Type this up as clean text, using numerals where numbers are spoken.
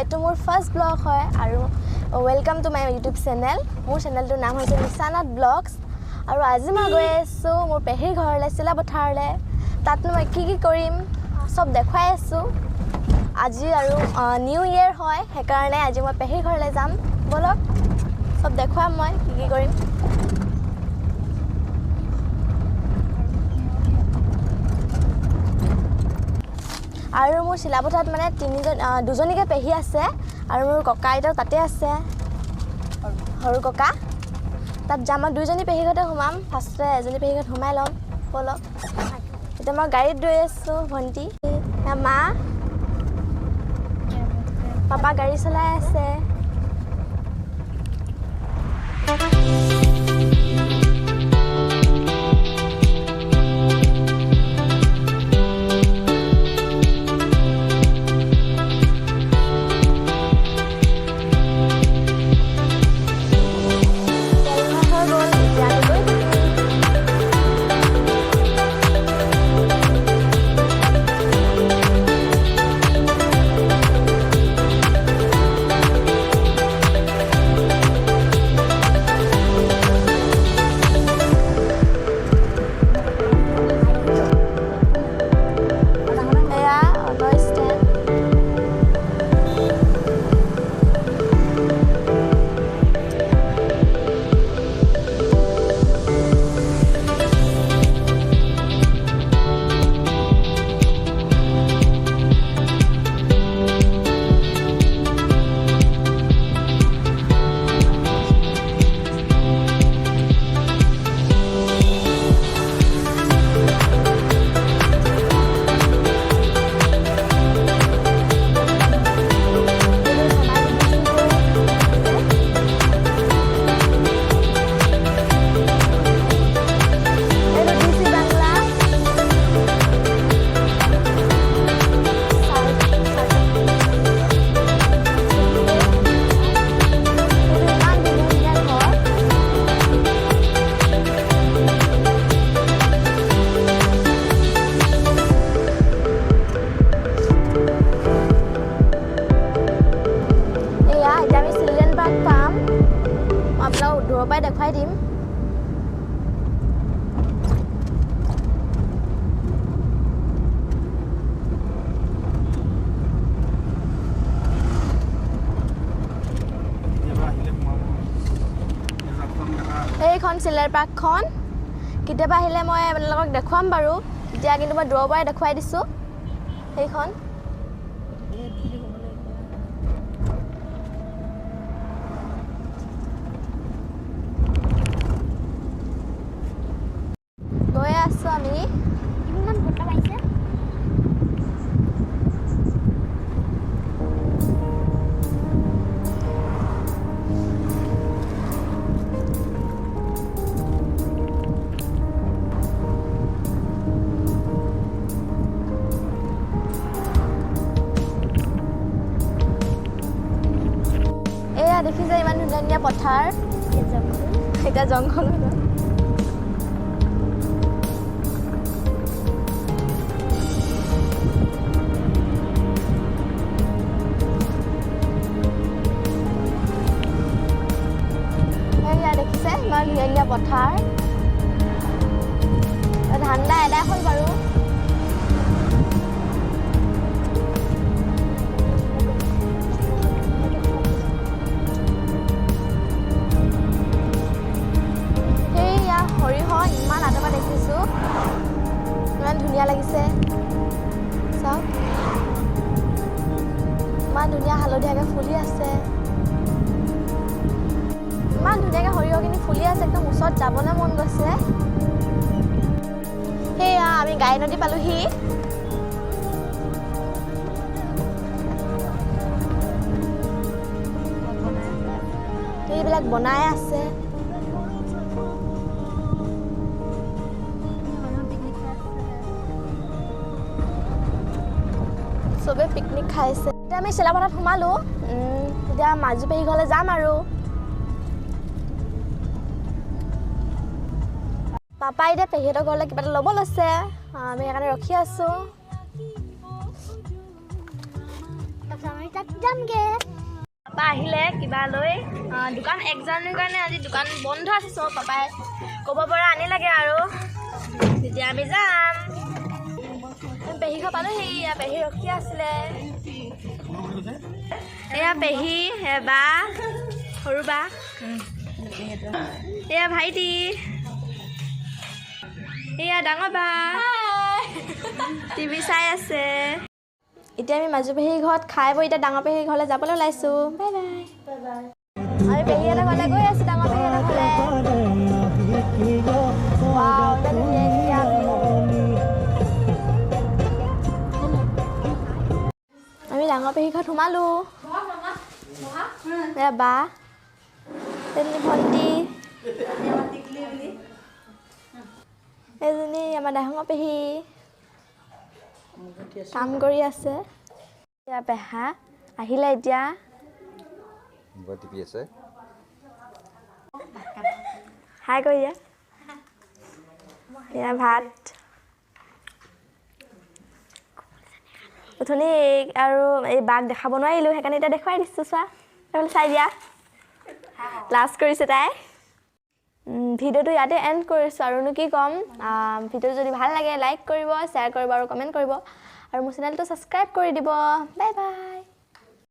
এইটো মোৰ first blog হয় আৰু welcome to my YouTube channel. মোৰ চেনেলটোৰ নাম হৈছে নিশানাথ ব্লগছ আৰু আজি মই গৈ আছোঁ মোৰ পেহীৰ ঘৰলৈ চিলাপথাৰলৈ। তাতনো মই কি কৰিম সব দেখুৱাই আছোঁ। আজি আৰু নিউ ইয়েৰ হয়, সেইকাৰণে আজি মই পেহীৰ ঘৰলৈ যাম। বলক সব দেখুৱাম মই কি কৰিম। আৰু মোৰ চিলাপথাৰত মানে দুজনীকে পেহী আছে আৰু মোৰ ককা আইতাও তাতে আছে, সৰু ককা। তাত যাম মই দুইজনী পেহী ঘৰতে সোমাম। ফাৰ্ষ্টতে এজনী পেহী ঘৰত সোমাই ল'ম। বলক এতিয়া মই গাড়ীত গৈ আছোঁ। ভণ্টি মা পাপা গাড়ী চলাই আছে। দূৰৰ পৰাই দেখুৱাই দিম। এইখন চিলেৰ পাৰ্কখন কেতিয়াবা আহিলে মই আপোনালোকক দেখুৱাম বাৰু। এতিয়া কিন্তু মই দূৰৰ পৰাই দেখুৱাই দিছোঁ সেইখন। গৈ আছোঁ আমি। ইমান ঘণ্টা পাইছে এয়া দেখিছে ইমান ধুনীয়া ধুনীয়া পথাৰ। এতিয়া জংঘল দেখিছে ইমান ধুনীয়া ধুনীয়া পথাৰ। ধান্দা এদাই হ'ল বাৰু। সেইয়া সৰিয়হ ইমান আঁতৰ পৰা দেখিছোঁ, ইমান ধুনীয়া লাগিছে। চাওক ইমান ধুনীয়া হালধীয়াকৈ ফুলি আছে। ইমান ধুনীয়াকৈ সৰিয়হখিনি ফুলি আছে, একদম ওচৰত যাবলৈ মন গৈছে। সেয়া আমি গাই নদী পালোহি। এইবিলাক বনাই আছে। চবে পিকনিক খাইছে। এতিয়া আমি চিলাপথাৰত সোমালোঁ। এতিয়া মাজু পেহী ঘৰলৈ যাম আৰু। পাপাই এতিয়া পেহীহঁতৰ ঘৰলৈ কিবা এটা ল'ব লৈছে, আমি সেইকাৰণে ৰখি আছোঁ। তাত যামগে পাপা আহিলে কিবা লৈ দোকান 1 জানুৱাৰীৰ কাৰণে আজি দোকান বন্ধ আছে চব পাপাই ক'ব পৰা আনিলাগে আৰু তেতিয়া আমি যাম পেহী ঘৰ পালোহি পেহী ৰখি আছিলে এয়া পেহী বা সৰু বা এয়া ভাইটি এয়া ডাঙৰ বা টিভি চাই আছে এতিয়া আমি মাজু পেহীৰ ঘৰত খাই বৈ এতিয়া ডাঙৰ পেহীৰ ঘৰলৈ যাবলৈ ওলাইছোঁ বাই বাই আমি পেহী এটা ঘৰলৈ গৈ আছোঁ ডাঙৰ পেহী এটা ঘৰলৈ আমি ডাঙৰ পেহীৰ ঘৰত সোমালোঁ বা এজনী ভণ্টি এজনী আমাৰ ডাঙৰ পেহী কাম কৰি আছে এতিয়া পেহা আহিলে এতিয়া হাই কৰি দিয়া এয়া ভাত উঠনি আৰু এই বাঘ দেখাব নোৱাৰিলোঁ সেইকাৰণে এতিয়া দেখুৱাই দিছোঁ চোৱা সেইফালে চাই দিয়া লাজ কৰিছে তাই ভিডিঅ'টো ইয়াতে এণ্ড কৰিছোঁ আৰুনো কি ক'ম ভিডিঅ'টো যদি ভাল লাগে লাইক কৰিব শ্বেয়াৰ কৰিব আৰু কমেণ্ট কৰিব আৰু মোৰ চেনেলটো ছাবস্ক্ৰাইব কৰি দিব বাই বাই